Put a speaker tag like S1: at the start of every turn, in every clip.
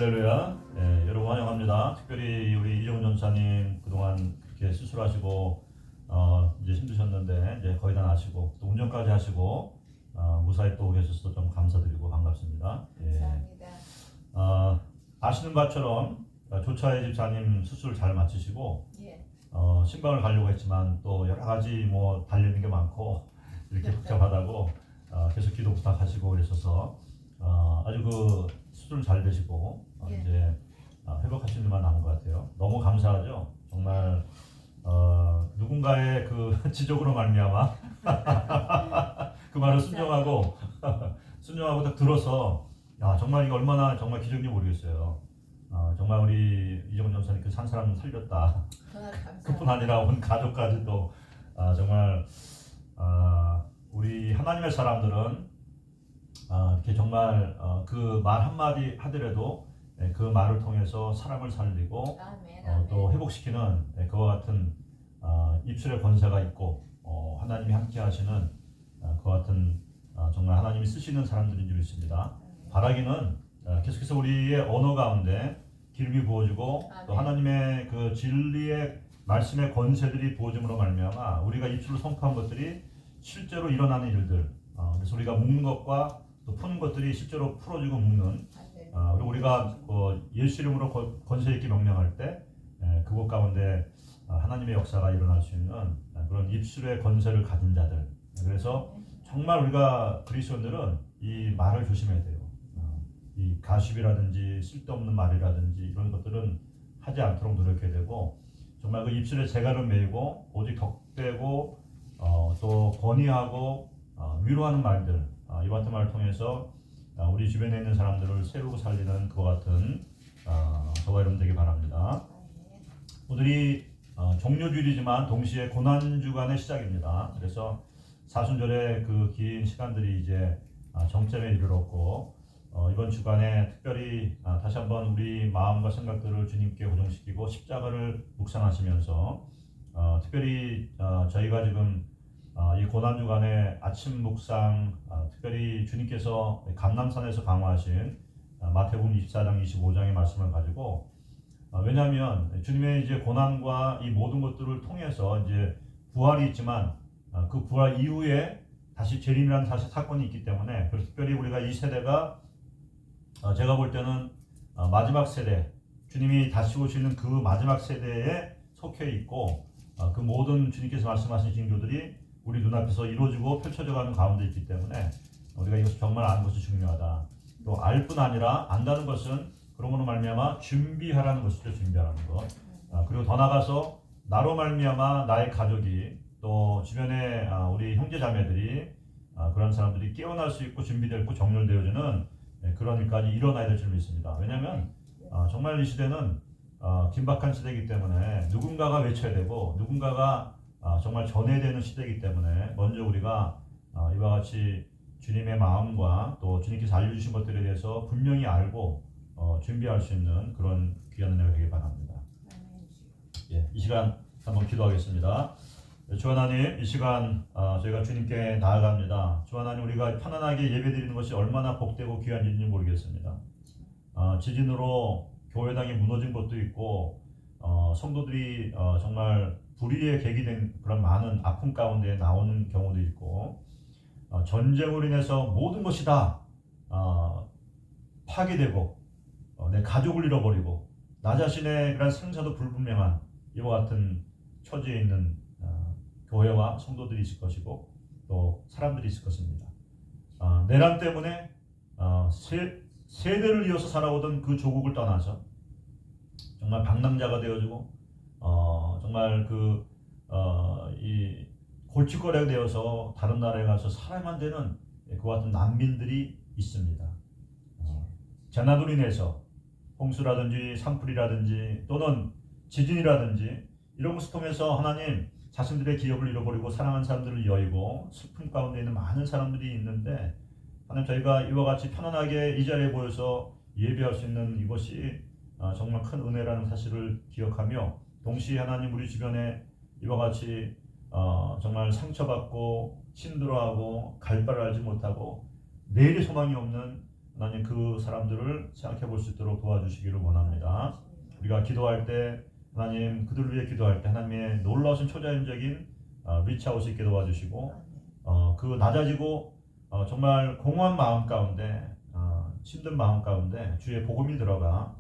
S1: 할렐루야. 예, 여러분 환영합니다. 특별히 우리 이정훈 전사님 그동안 그렇게 수술하시고 이제 힘드셨는데 이제 거의 다 나시고 또 운전까지 하시고 무사히 또 계셔서 좀 감사드리고 반갑습니다.
S2: 감사합니다.
S1: 아시는 바처럼 조차의 집사님 수술 잘 마치시고
S2: 예.
S1: 신방을 가려고 했지만 또 여러 가지 뭐 달리는 게 많고 이렇게 복잡하다고 계속 기도 부탁하시고 그러셔서 아주 그 수술 잘 되시고
S2: 예.
S1: 이제 회복하시는 일만 남은 것 같아요. 너무 감사하죠. 정말 누군가의 그 지적으로 말미암아 그 말을 순종하고 순종하고 딱 들어서 정말 이거 얼마나 정말 기적인지 모르겠어요. 정말 우리 이정훈 전사님 그 산 사람 살렸다. 그뿐 아니라 온 가족까지도 정말 우리 하나님의 사람들은 이렇게 정말 그 말 한마디 하더라도 그 말을 통해서 사람을 살리고 또 회복시키는 그와 같은 입술의 권세가 있고 하나님이 함께 하시는 그와 같은 정말 하나님이 쓰시는 사람들인 줄 믿습니다. 바라기는 계속해서 우리의 언어 가운데 기름이 부어지고 또 하나님의 그 진리의 말씀의 권세들이 부어짐으로 말미암아 우리가 입술로 선포한 것들이 실제로 일어나는 일들, 그래서 우리가 묶는 것과 또 푸는 것들이 실제로 풀어지고 묶는, 그리고 우리가 예수 이름으로 권세 있게 명령할 때 그것 가운데 하나님의 역사가 일어날 수 있는 그런 입술의 권세를 가진 자들. 그래서 정말 우리가 그리스도인들은 이 말을 조심해야 돼요. 이 가십이라든지 쓸데없는 말이라든지 이런 것들은 하지 않도록 노력해야 되고, 정말 그 입술에 재갈을 메이고 오직 덕되고 또 권위하고 위로하는 말들, 이와 같은 말을 통해서 우리 주변에 있는 사람들을 세우고 살리는 그와 같은 저와 여러분 되기 바랍니다. 오늘이 종료주일이지만 동시에 고난주간의 시작입니다. 그래서 사순절의 그 긴 시간들이 이제 정점에 이르렀고, 이번 주간에 특별히 다시 한번 우리 마음과 생각들을 주님께 고정시키고 십자가를 묵상하시면서 특별히 저희가 지금 이 고난주간의 아침 묵상, 특별히 주님께서 감람산에서 강화하신 마태복음 24장 25장의 말씀을 가지고, 왜냐하면 주님의 이제 고난과 이 모든 것들을 통해서 이제 부활이 있지만 그 부활 이후에 다시 재림이라는 사건이 있기 때문에, 그래서 특별히 우리가 이 세대가 제가 볼 때는 마지막 세대, 주님이 다시 오시는 그 마지막 세대에 속해 있고, 그 모든 주님께서 말씀하신 징조들이 우리 눈앞에서 이루어지고 펼쳐져가는 가운데 있기 때문에 우리가 이것을 정말 아는 것이 중요하다. 또 알 뿐 아니라 안다는 것은 그런 거로 말미암아 준비하라는 것이죠. 준비하라는 것. 그리고 더 나아가서 나로 말미암아 나의 가족이 또 주변에 우리 형제자매들이 그런 사람들이 깨어날 수 있고 준비되고 정렬되어지는 그런 일까지 일어나야 될 줄 믿습니다. 왜냐하면 정말 이 시대는 긴박한 시대이기 때문에 누군가가 외쳐야 되고 누군가가 정말 전해야 되는 시대이기 때문에 먼저 우리가 이와 같이 주님의 마음과 또 주님께서 알려주신 것들에 대해서 분명히 알고 준비할 수 있는 그런 귀한 은혜가 되길 바랍니다. 이 시간 한번 기도하겠습니다. 주 하나님, 이 시간 저희가 주님께 나아갑니다. 주 하나님, 우리가 편안하게 예배드리는 것이 얼마나 복되고 귀한 일인지 모르겠습니다. 지진으로 교회당이 무너진 것도 있고 성도들이 정말 불의의 계기 된 그런 많은 아픔 가운데 나오는 경우도 있고, 전쟁으로 인해서 모든 것이 다 파괴되고 내 가족을 잃어버리고 나 자신의 그런 생사도 불분명한 이와 같은 처지에 있는 교회와 성도들이 있을 것이고 또 사람들이 있을 것입니다. 내란 때문에 세대를 이어서 살아오던 그 조국을 떠나서 정말 방랑자가 되어지고 정말 이 골칫거리가 되어서 다른 나라에 가서 살아야만 되는 그와 같은 난민들이 있습니다. 재난으로 인해서 홍수라든지 산불이라든지 또는 지진이라든지 이런 것을 통해서 하나님 자신들의 기업을 잃어버리고 사랑하는 사람들을 여의고 슬픔 가운데 있는 많은 사람들이 있는데, 하나님 저희가 이와 같이 편안하게 이 자리에 모여서 예배할 수 있는 이것이 정말 큰 은혜라는 사실을 기억하며, 동시에 하나님 우리 주변에 이와 같이 정말 상처받고 힘들어하고 갈 바를 알지 못하고 내일의 소망이 없는 하나님 그 사람들을 생각해 볼 수 있도록 도와주시기를 원합니다. 우리가 기도할 때 하나님 그들을 위해 기도할 때 하나님의 놀라우신 초자연적인 리치아웃 있게 도와주시고 그 낮아지고 정말 공허한 마음 가운데 힘든 마음 가운데 주의 복음이 들어가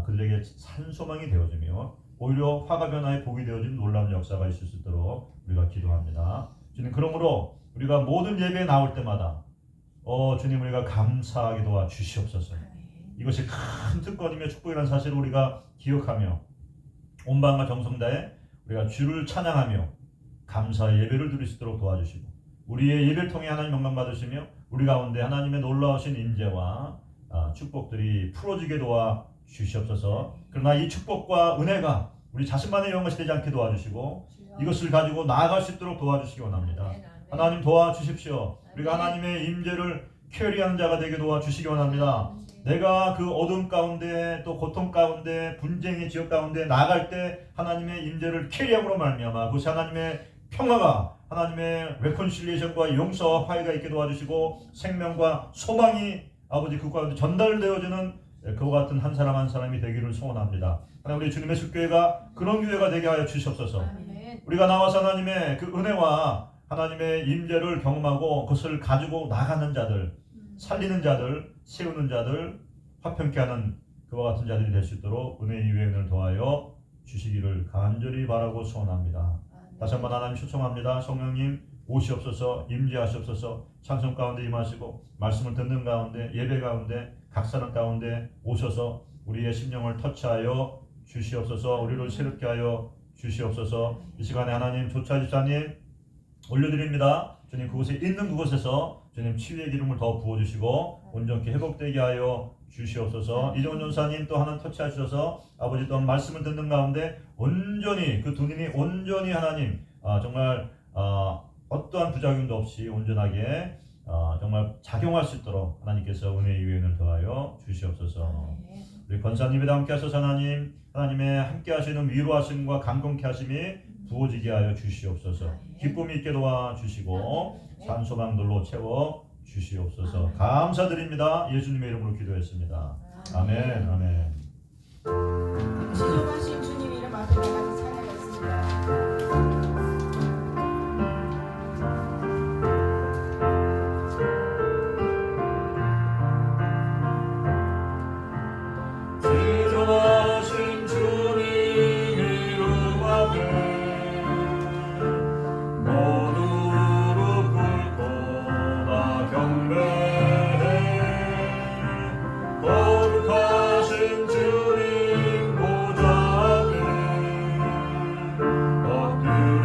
S1: 그들에게 산소망이 되어지며 오히려 화가 변화의 복이 되어진 놀라운 역사가 있을 수 있도록 우리가 기도합니다. 주님, 그러므로 우리가 모든 예배에 나올 때마다 주님, 우리가 감사하게 도와 주시옵소서. 이것이 큰 특권이며 축복이라는 사실을 우리가 기억하며 온 마음과 정성 다해 우리가 주를 찬양하며 감사의 예배를 드릴 수 있도록 도와주시고 우리의 예배를 통해 하나님 영광 받으시며 우리 가운데 하나님의 놀라우신 임재와 축복들이 풀어지게 도와 주시옵소서. 그러나 이 축복과 은혜가 우리 자신만의 영광이 되지 않게 도와주시고 이것을 가지고 나아갈 수 있도록 도와주시기 원합니다. 하나님 도와주십시오. 우리가 하나님의 임재를 캐리하는 자가 되게 도와주시기 원합니다. 내가 그 어둠 가운데 또 고통 가운데 분쟁의 지역 가운데 나갈 때 하나님의 임재를 캐리함으로 말미암아 그것이 하나님의 평화가 하나님의 레콘실리에이션과 용서와 화해가 있게 도와주시고 생명과 소망이 아버지 그 가운데 전달되어지는 그와 같은 한 사람 한 사람이 되기를 소원합니다. 하나님, 우리 주님의 숲교회가 그런 교회가 되게 하여 주시옵소서. 우리가 나와서 하나님의 그 은혜와 하나님의 임재를 경험하고 그것을 가지고 나가는 자들, 살리는 자들, 세우는 자들, 화평케 하는 그와 같은 자들이 될 수 있도록 은혜의 위엔을 더하여 주시기를 간절히 바라고 소원합니다. 다시 한번 하나님 초청합니다. 성령님 오시옵소서, 임재하시옵소서. 찬송 가운데 임하시고 말씀을 듣는 가운데 예배 가운데 각 사람 가운데 오셔서 우리의 심령을 터치하여 주시옵소서. 우리를 새롭게 하여 주시옵소서. 이 시간에 하나님 조차 집사님 올려드립니다. 주님, 그곳에 있는 그곳에서 주님 치유의 기름을 더 부어주시고 온전히 회복되게 하여 주시옵소서. 이정훈 전사님 또 하나님 터치하셔서 아버지 또한 말씀을 듣는 가운데 온전히 그 두 눈이 온전히 하나님 정말 어떠한 부작용도 없이 온전하게 정말 작용할 수 있도록 하나님께서 은혜의 유엔을 더하여 주시옵소서. 우리 권사님이랑 함께 하셔서 하나님의 함께 하시는 위로하심과 감동케 하심이 부어지게 하여 주시옵소서. 기쁨이 있게 도와주시고 산소망들로 채워 주시옵소서. 감사드립니다. 예수님의 이름으로 기도했습니다. 아멘. 아멘.
S2: 지존하신 주님 이름 앞에 내가 찬양했습니다.
S1: 지존하신 주님 이름 앞에 거룩하신 주님 보좌 앞에 엎드려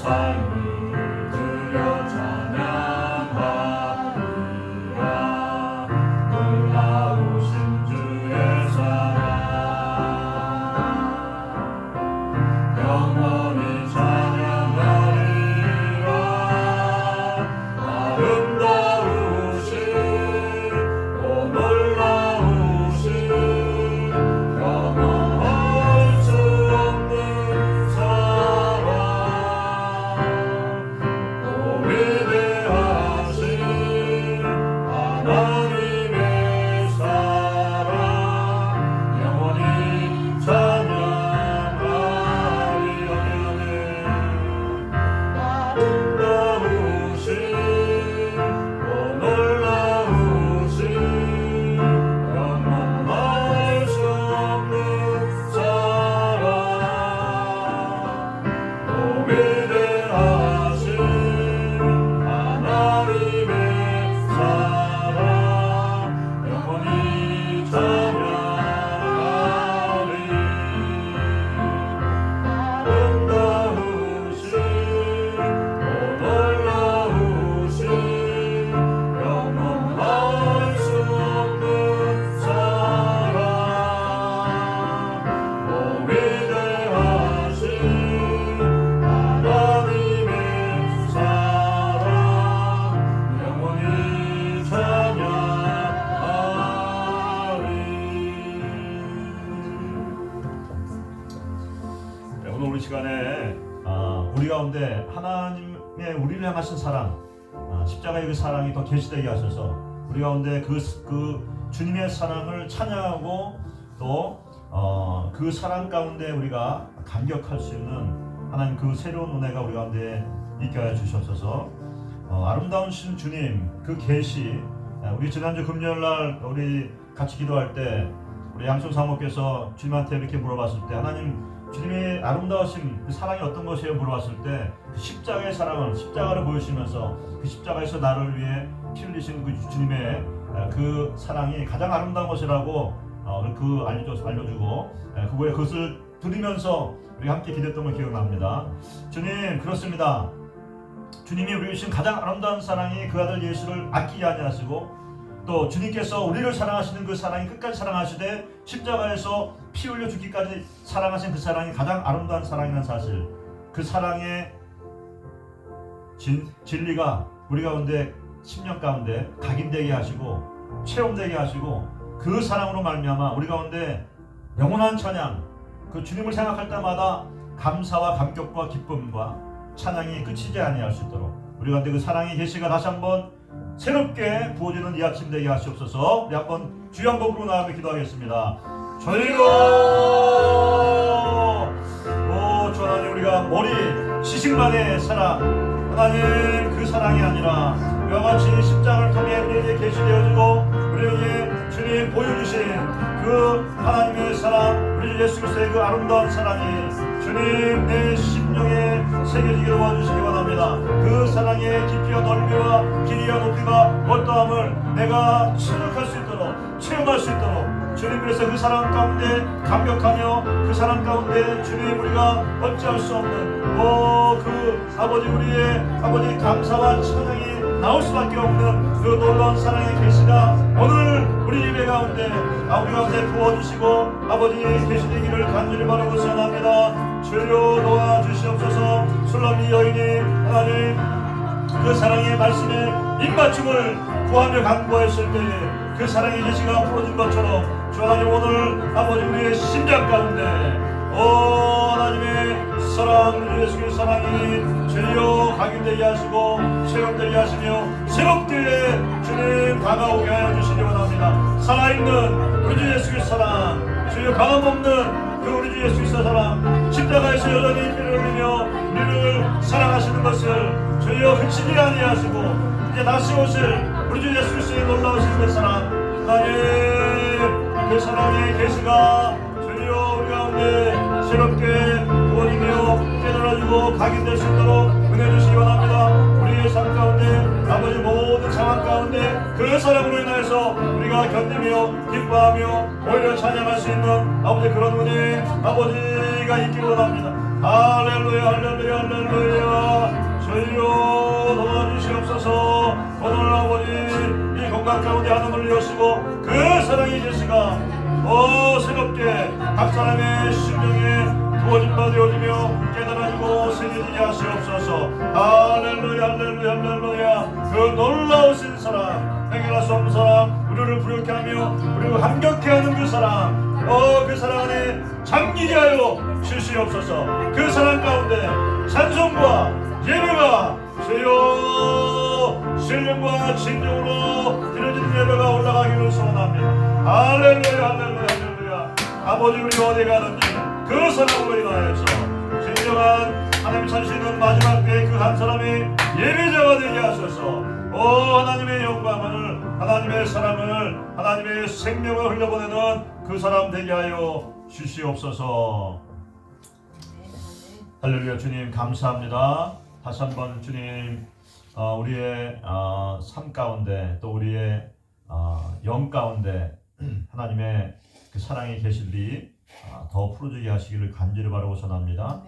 S1: 삶을 드려 찬양하리라. 놀라우신 주의 사랑 영원히 찬양하리라. 아름다우신 오 놀라우신 영원할 수 없는 사랑 오 위대하신 하나님의 사랑 영원히 찬양하리라. 아름다우신 오 놀라우신 영원할 수 없는 사랑 오 위대하신 하나님의 사랑 영원히 찬양하리. 아름다우신 오 놀라우신 영원할 수 없는 사랑 오 위대하신 하나님의 사랑 영원히 찬양하리. 네, 오늘 우리 시간에 우리 가운데 하나님의 우리를 향하신 사랑, 십자가의 그 사랑이 더 계시되게 하셔서 우리 가운데 그 주님의 사랑을 찬양하고 또 그 사랑 가운데 우리가 감격할 수 있는 하나님 그 새로운 은혜가 우리 가운데 있게 하여 주셔서 아름다우신 주님 그 계시, 우리 지난주 금요일날 우리 같이 기도할 때 우리 양손 사모께서 주님한테 이렇게 물어봤을 때 하나님 주님의 아름다우신 그 사랑이 어떤 것이에요 물어봤을 때 그 십자가의 사랑을 십자가를 보여주시면서 그 십자가에서 나를 위해 피 흘리신 그 주님의 그 사랑이 가장 아름다운 것이라고 알려주고 그 후에 그것을 들으면서 우리가 함께 기도했던 걸 기억납니다. 주님 그렇습니다. 주님이 우리 주신 가장 아름다운 사랑이 그 아들 예수를 아끼지 아니하시고 또 주님께서 우리를 사랑하시는 그 사랑이 끝까지 사랑하시되 십자가에서 피 흘려 죽기까지 사랑하신 그 사랑이 가장 아름다운 사랑이라는 사실, 그 사랑의 진리가 우리 가운데 10년 가운데 각인되게 하시고 체험되게 하시고 그 사랑으로 말미암아 우리 가운데 영원한 찬양, 그 주님을 생각할 때마다 감사와 감격과 기쁨과 찬양이 끝이지 아니할 수 있도록 우리 가운데 그 사랑의 계시가 다시 한번 새롭게 부어지는 이 아침 되게 하시옵소서. 우리 한번 주여 한번 부르고 나가며 기도하겠습니다. 저희가 주 하나님 우리가 머리 시식만의 사랑 하나님 그 사랑이 아니라 이와 같이 십자가를 통해 우리에게 계시되어지고 우리에게 주님 보여주신 그 하나님의 사랑, 우리 예수 그리스도의 그 아름다운 사랑이 주님 내 심령에 새겨지기를 도와주시기 원합니다. 그 사랑의 깊이와 넓이와 길이와 높이가 어떠함을 내가 체력할 수 있도록 체험할 수 있도록 주님 그래서 그 사랑 가운데 감격하며 그 사랑 가운데 주님 우리가 어찌할 수 없는 그 아버지 우리의 아버지 감사와 찬양이 나올 수밖에 없는 그 놀라운 사랑의 계시가 오늘 우리 예배 가운데 우리 가운데 부어주시고 아버지 계시되기를 간절히 바라고 선합니다. 주여 도와주시옵소서. 술람이 여인이 하나님 그 사랑의 말씀에 입맞춤을 구하며 간구했을 때에 그 사랑의 계시가 풀어진 것처럼 주 하나님 오늘 아버지 우리의 심장 가운데 하나님의 사랑 우리 예수의 사랑이 주여 각인되게 하시고 체험되게 하시며 새롭게 주님 다가오게 하여 주시기 원합니다. 살아있는 우리 주 예수의 사랑, 주여 변함없는 그 우리 주 예수의 사랑, 십자가에서 여전히 피를 흘리며 우리를 사랑하시는 것을 주여 그치지 아니하시고 이제 다시 오실 우리 주 예수 그리스도의 놀라우신 그 사랑, 하나님 그 사랑의 계시가 주여 우리 가운데 새롭게 부어지며 깨달아지고 각인될 수 있도록 은혜 주시기 원합니다. 우리의 삶 가운데 아버지 모든 상황 가운데 그 사랑으로 인하여서 우리가 견디며 기뻐하며 오히려 찬양할 수 있는 아버지 그런 은혜 아버지가 있기를 원합니다. 할렐루야 할렐루야 할렐루야. 마음 가운데 하나님을 여시고 그 사랑의 계시가 새롭게 각 사람의 심령에 부어진 바 되어지며 깨달아지고 새겨지게 하시옵소서. 할렐루야 할렐루야 할렐루야. 그 놀라우신 사랑, 행해할 수 없는 사랑, 우리를 부욕케 하며 우리를 감격케 하는 그 사랑, 그 사랑 안에 잠기게 하여 주시옵소서. 그 사랑 가운데 찬송과 예배가 주여 신령과 진정으로 드려지는 예배가 올라가기를 소원합니다. 할렐루야 할렐루야 할렐루야. 아버지, 우리 어디 가든지 그 사랑으로 인하여서 진정한 하나님 찾으시는 마지막 때의 그 한 사람이 예배자가 되게 하소서. 하나님의 영광을, 하나님의 사랑을, 하나님의 생명을 흘려보내는 그 사람 되게 하여 주시옵소서. 할렐루야. 주님 감사합니다. 다시 한번 주님, 우리의 삶 가운데 또 우리의 영 가운데 하나님의 그 사랑이 계실리 더 풀어지게 하시기를 간절히 바라고 전합니다.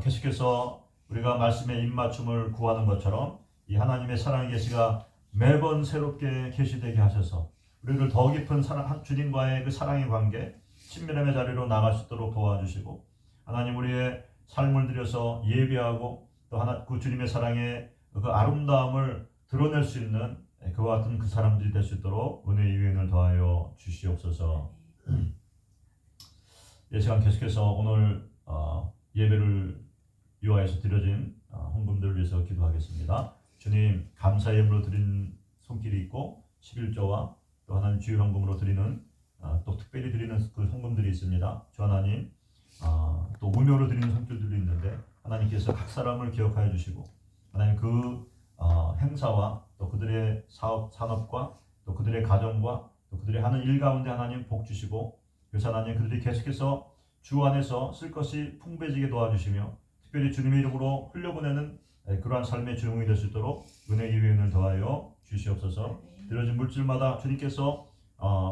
S1: 계속해서 우리가 말씀의 입맞춤을 구하는 것처럼 이 하나님의 사랑의 계시가 매번 새롭게 계시되게 하셔서 우리를 더 깊은 사랑, 주님과의 그 사랑의 관계, 친밀함의 자리로 나갈 수 있도록 도와주시고, 하나님 우리의 삶을 들여서 예배하고 또 그 주님의 사랑의 그 아름다움을 드러낼 수 있는 그와 같은 그 사람들이 될 수 있도록 은혜의 유행을 더하여 주시옵소서. 이 시간 계속해서 오늘 예배를 위하여서 드려진 헌금들을 위해서 기도하겠습니다. 주님, 감사의 예물로 드린 손길이 있고 11조와 또 하나님 주일 헌금으로 드리는 또 특별히 드리는 그 헌금들이 있습니다. 주 하나님, 또 무료로 드리는 손길들도 있는데 하나님께서 각 사람을 기억하여 주시고, 하나님 그 행사와 또 그들의 산업과 또 그들의 가정과 또 그들의 하는 일 가운데 하나님 복 주시고, 그래서 하나님 그들이 계속해서 주 안에서 쓸 것이 풍부해지게 도와주시며 특별히 주님의 이름으로 흘려보내는 그러한 삶의 주인공이 될 수 있도록 은혜의 유행을 더하여 주시옵소서. 드려진 물질마다 주님께서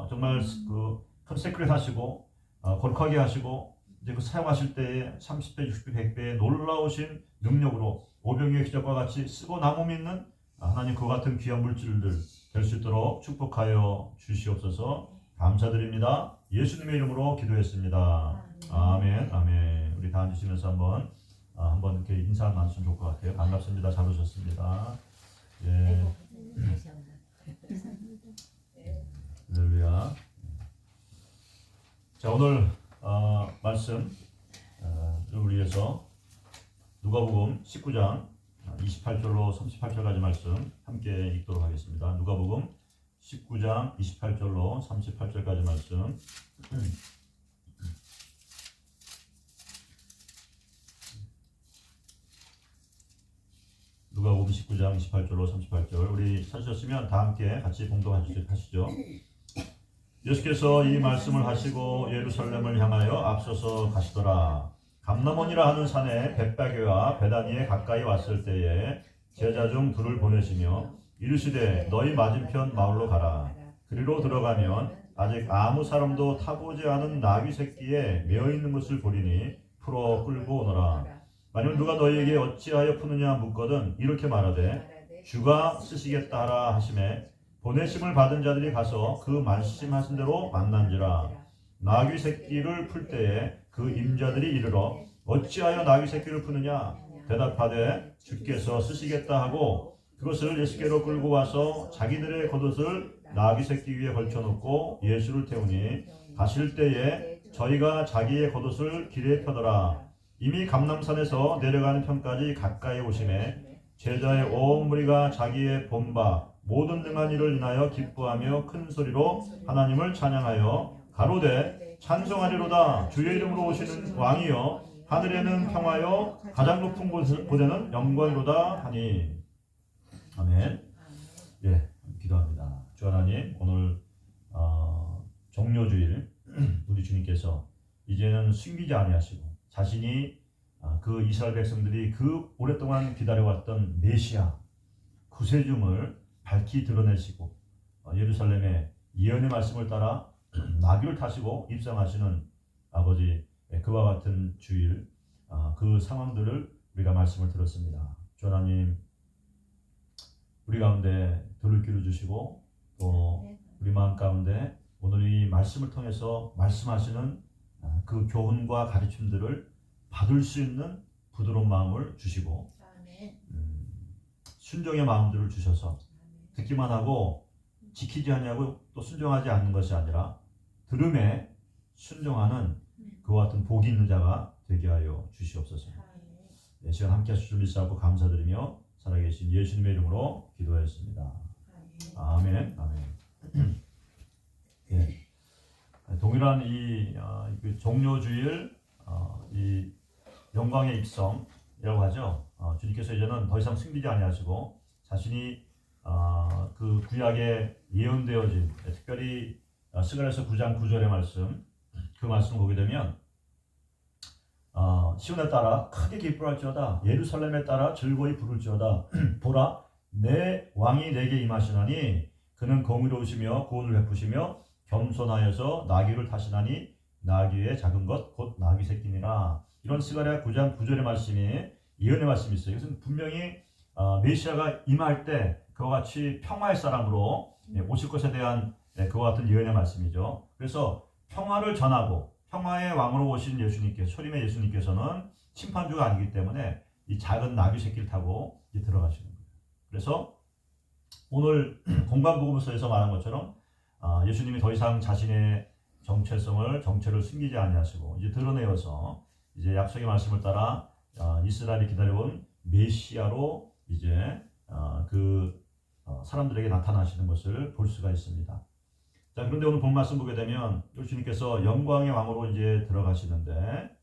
S1: 정말 그 컨세크레트 하시고 거룩하게 하시고 이제 그 사용하실 때에 30배, 60배, 100배의 놀라우신 능력으로 오병이의 기적과 같이 쓰고 남음 있는 하나님 그 같은 귀한 물질들 될 수 있도록 축복하여 주시옵소서. 감사드립니다. 예수님의 이름으로 기도했습니다. 아멘, 아멘. 우리 다 앉으시면서 한번 이렇게 인사 나누시면 좋을 것 같아요. 반갑습니다. 잘 오셨습니다. 예. 할렐루야. 자, 오늘 말씀을 위해서 누가복음 19장 28절로 38절까지 말씀 함께 읽도록 하겠습니다. 누가복음 19장 28절로 38절까지 말씀. 누가복음 19장 28절로 38절. 우리 찾으셨으면 다 함께 같이 봉독하시죠. 예수께서 이 말씀을 하시고 예루살렘을 향하여 앞서서 가시더라. 감람원이라 하는 산에 벳바게와 베다니에 가까이 왔을 때에 제자 중 둘을 보내시며 이르시되 너희 맞은편 마을로 가라. 그리로 들어가면 아직 아무 사람도 타보지 않은 나귀 새끼에 메어 있는 것을 보리니 풀어 끌고 오너라. 만일 누가 너희에게 어찌하여 푸느냐 묻거든 이렇게 말하되 주가 쓰시겠다 하라 하시매 보내심을 받은 자들이 가서 그 말씀하신 대로 만난지라. 나귀 새끼를 풀 때에 그 임자들이 이르러 어찌하여 나귀 새끼를 푸느냐 대답하되 주께서 쓰시겠다 하고 그것을 예수께로 끌고 와서 자기들의 겉옷을 나귀 새끼 위에 걸쳐놓고 예수를 태우니 가실 때에 저희가 자기의 겉옷을 길에 펴더라. 이미 감람산에서 내려가는 편까지 가까이 오심에 제자의 온 무리가 자기의 본바 모든 능한 일을 인하여 기뻐하며 큰 소리로 하나님을 찬양하여 가로되 찬송하리로다. 주의 이름으로 오시는 왕이여 하늘에는 평화여 가장 높은 곳에는 영광이로다 하니. 아멘. 예, 기도합니다. 주 하나님, 오늘 종료주일 우리 주님께서 이제는 숨기지 아니하시고 자신이 그 이스라엘 백성들이 그 오랫동안 기다려왔던 메시아 구세주를 밝히 드러내시고 예루살렘의 예언의 말씀을 따라 나귀를 타시고 입성하시는 아버지, 그와 같은 주일 그 상황들을 우리가 말씀을 들었습니다. 주 하나님, 우리 가운데 들을 귀를 주시고 또 우리 마음 가운데 오늘 이 말씀을 통해서 말씀하시는 그 교훈과 가르침들을 받을 수 있는 부드러운 마음을 주시고 순종의 마음들을 주셔서 듣기만 하고 지키지 않냐고 또 순종하지 않는 것이 아니라 들음에 순종하는 그와 같은 복이 있는 자가 되게 하여 주시옵소서. 네, 시간 함께 하실 줄 믿사하고 감사드리며 살아계신 예수님의 이름으로 기도하였습니다. 아멘. 아멘. 네. 동일한 이 종료주일 이 영광의 입성이라고 하죠. 주님께서 이제는 더 이상 숨기지 아니하시고 자신이 그 구약에 예언되어진 특별히 스가랴서 9장 9절의 말씀 그 말씀을 보게 되면 시온에 따라 크게 기뻐할지어다 예루살렘에 따라 즐거이 부를지어다 보라 내 왕이 내게 임하시나니 그는 공의로우시며 구원을 베푸시며 겸손하여서 나귀를 타시나니 나귀의 작은 것 곧 나귀 새끼니라. 이런 스가랴 9장 9절의 말씀이 예언의 말씀이 있어요. 이것은 분명히 메시아가 임할 때 그와 같이 평화의 사람으로 오실 것에 대한 그와 같은 예언의 말씀이죠. 그래서 평화를 전하고 평화의 왕으로 오신 예수님께서 초림의 예수님께서는 심판주가 아니기 때문에 이 작은 나귀 새끼를 타고 들어가시는 거예요. 그래서 오늘 공관복음서에서 말한 것처럼 예수님이 더 이상 자신의 정체를 숨기지 아니하시고 이제 드러내어서 이제 약속의 말씀을 따라 이스라엘이 기다려온 메시아로 이제 사람들에게 나타나시는 것을 볼 수가 있습니다. 자, 그런데 오늘 본 말씀 보게 되면 주님께서 영광의 왕으로 이제 들어가시는데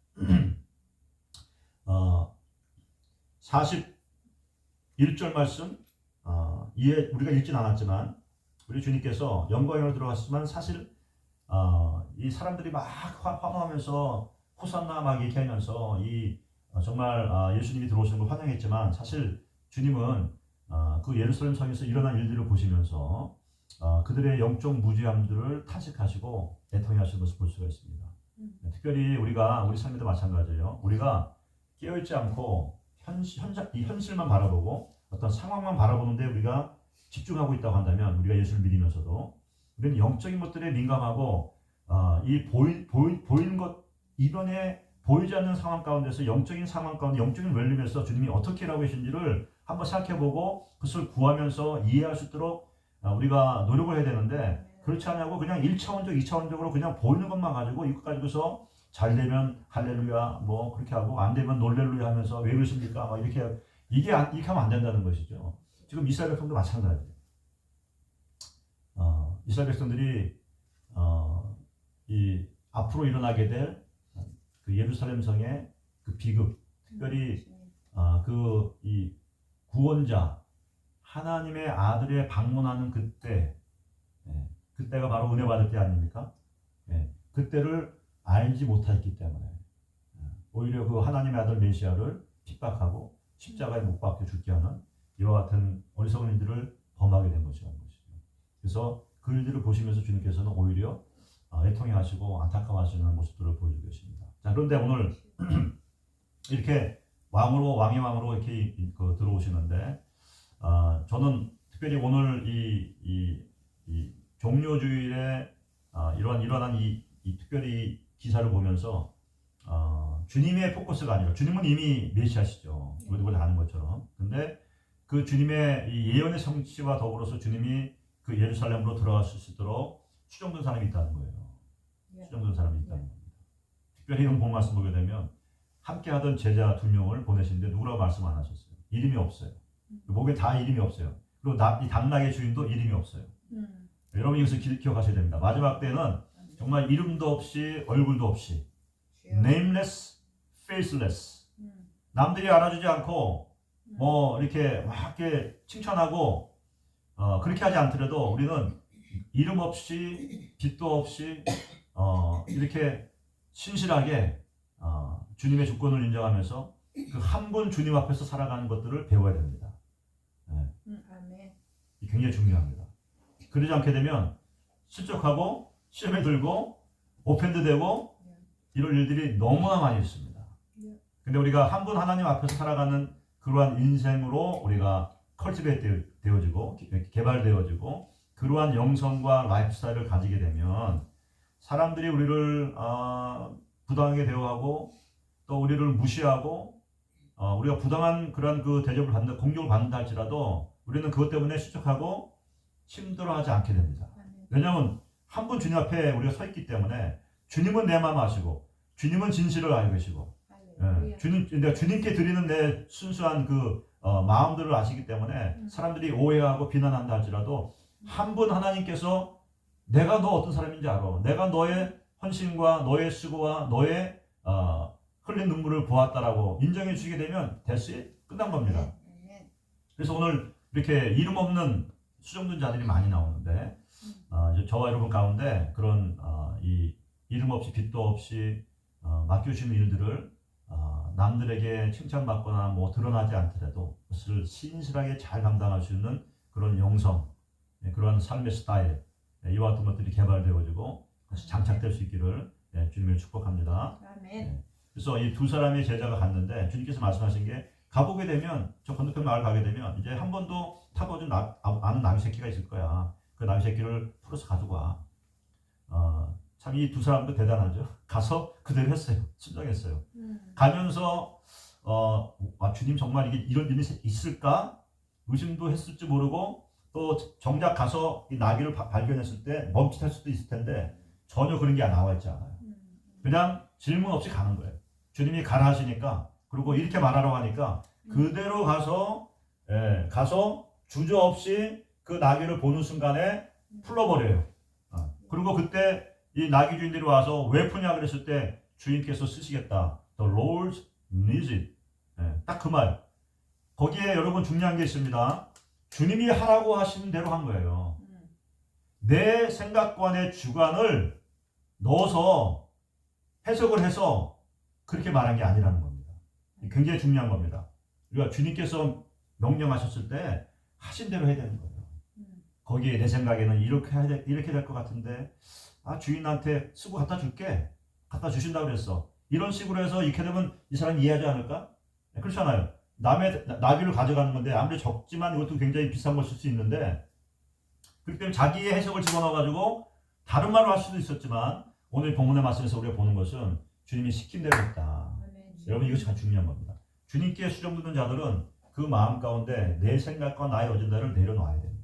S1: 41절 말씀 우리가 읽진 않았지만 우리 주님께서 영광의 왕으로 들어갔지만 사실 이 사람들이 막 환호하면서 호산나 막 얘기하면서 정말 예수님이 들어오시는 걸 환영했지만 사실 주님은 그 예루살렘 성에서 일어난 일들을 보시면서 그들의 영적 무지함들을 탄식하시고 애통해하시는 것을 볼 수가 있습니다. 특별히 우리 삶에도 마찬가지예요. 우리가 깨어있지 않고 이 현실만 바라보고 어떤 상황만 바라보는데 우리가 집중하고 있다고 한다면 우리가 예수를 믿으면서도 우리는 영적인 것들에 민감하고 이 보이는 것 이번에 보이지 않는 상황 가운데서 영적인 상황 가운데 영적인 웰림에서 주님이 어떻게 일하고 계신지를 한번 생각해보고 그것을 구하면서 이해할 수 있도록 우리가 노력을 해야 되는데 그렇지 않냐고 그냥 1차원적 2차원적으로 그냥 보이는 것만 가지고 이것 가지고서 잘 되면 할렐루야 뭐 그렇게 하고 안 되면 놀렐루야 하면서 왜 그러십니까 막 이렇게 하면 안 된다는 것이죠. 지금 이스라엘 백성도 마찬가지예요. 이스라엘 백성들이 이 앞으로 일어나게 될 그 예루살렘 성의 그 비극, 특별히 이 구원자 하나님의 아들의 방문하는 그때가 바로 은혜 받을 때 아닙니까? 그때를 알지 못했기 때문에 오히려 그 하나님의 아들 메시아를 핍박하고 십자가에 못 박혀 죽게 하는 이와 같은 어리석은 일들을 범하게 된 것이죠. 그래서 그 일들을 보시면서 주님께서는 오히려 애통해하시고 안타까워하시는 모습들을 보여주고 계십니다. 자, 그런데 오늘 이렇게 왕의 왕으로 이렇게 들어오시는데 저는 특별히 오늘 이 종료주일에 일어난 이 특별히 기사를 보면서 주님의 포커스가 아니라 주님은 이미 메시아시죠. 우리가 아는 것처럼. 근데 그 주님의 이 예언의 성취와 더불어서 주님이 그 예루살렘으로 들어가실 수 있도록 추정된 사람이 있다는 거예요. 추정된 사람이 있다는 겁니다. 특별히 이런 본 말씀 보게 되면 함께 하던 제자 2명을 보내시는데 누구라고 말씀 안 하셨어요. 이름이 없어요. 목에 다 이름이 없어요. 그리고 이 당나귀의 주인도 이름이 없어요. 여러분 이것을 기억하셔야 됩니다. 마지막 때는 정말 이름도 없이 얼굴도 없이 nameless, faceless 남들이 알아주지 않고 뭐 이렇게 막 이렇게 칭찬하고 그렇게 하지 않더라도 우리는 이름 없이 빛도 없이 이렇게 신실하게 주님의 주권을 인정하면서 그 한 분 주님 앞에서 살아가는 것들을 배워야 됩니다.
S2: 아멘.
S1: 굉장히 중요합니다. 그러지 않게 되면 실족하고 시험에 들고 오펜드 되고 이런 일들이 너무나 많이 있습니다. 근데 우리가 한 분 하나님 앞에서 살아가는 그러한 인생으로 우리가 컬티베이트 되어지고 개발되어지고 그러한 영성과 라이프 스타일을 가지게 되면 사람들이 우리를 부당하게 대우하고 또 우리를 무시하고 우리가 부당한 그런 그 대접을 받는다, 공격을 받는다 할지라도 우리는 그것 때문에 실족하고 힘들어하지 않게 됩니다. 왜냐하면 한 분 주님 앞에 우리가 서 있기 때문에 주님은 내 마음 아시고 주님은 진실을 알고 계시고 주님께 드리는 내 순수한 그 마음들을 아시기 때문에 사람들이 오해하고 비난한다 할지라도 한 분 하나님께서 내가 너 어떤 사람인지 알아. 내가 너의 헌신과 너의 수고와 너의 흘린 눈물을 보았다라고 인정해 주시게 되면 됐어요. 끝난 겁니다. 그래서 오늘 이렇게 이름 없는 수정둔자들이 많이 나오는데 저와 여러분 가운데 그런 이 이름 없이 빚도 없이 맡겨주신 일들을 남들에게 칭찬받거나 뭐 드러나지 않더라도 그것을 신실하게 잘 감당할 수 있는 그런 영성, 그런 삶의 스타일, 이와 같은 것들이 개발되어지고 다시 장착될 수 있기를 주님을 축복합니다.
S2: 아멘.
S1: 그래서 이 두 사람의 제자가 갔는데 주님께서 말씀하신 게 가보게 되면 저 건너편 마을 가게 되면 이제 한 번도 타보지 않은 나귀 새끼가 있을 거야. 그 나귀 새끼를 풀어서 가지고 와. 참 이 두 사람도 대단하죠. 가서 그대로 했어요. 순종했어요. 가면서 주님 정말 이게 이런 일이 있을까 의심도 했을지 모르고 또 정작 가서 이 나귀를 발견했을 때 멈칫할 수도 있을 텐데 전혀 그런 게 나와 있지 않아요. 그냥 질문 없이 가는 거예요. 주님이 가라 하시니까 그리고 이렇게 말하라고 하니까 그대로 가서 주저없이 그 나귀를 보는 순간에 풀러버려요. 그리고 그때 이 나귀 주인들이 와서 왜 푸냐 그랬을 때 주인께서 쓰시겠다. The Lord needs it. 딱 그 말. 거기에 여러분 중요한 게 있습니다. 주님이 하라고 하시는 대로 한 거예요. 내 생각과 내 주관을 넣어서 해석을 해서 그렇게 말한 게 아니라는 겁니다. 굉장히 중요한 겁니다. 우리가 주님께서 명령하셨을 때 하신 대로 해야 되는 거예요. 거기에 내 생각에는 이렇게 될 것 같은데 주인한테 쓰고 갖다 줄게. 갖다 주신다고 그랬어. 이런 식으로 해서 이렇게 되면 이 사람이 이해하지 않을까? 그렇잖아요. 남의 나귀를 가져가는 건데 아무리 적지만 이것도 굉장히 비싼 걸 쓸 수 있는데 그렇기 때문에 자기의 해석을 집어넣어가지고 다른 말을 할 수도 있었지만 오늘 본문의 말씀에서 우리가 보는 것은 주님이 시킨 대로 했다. 여러분 이것이 가장 중요한 겁니다. 주님께 수정듣는 자들은 그 마음 가운데 내 생각과 나의 어젠다를 내려놔야 됩니다.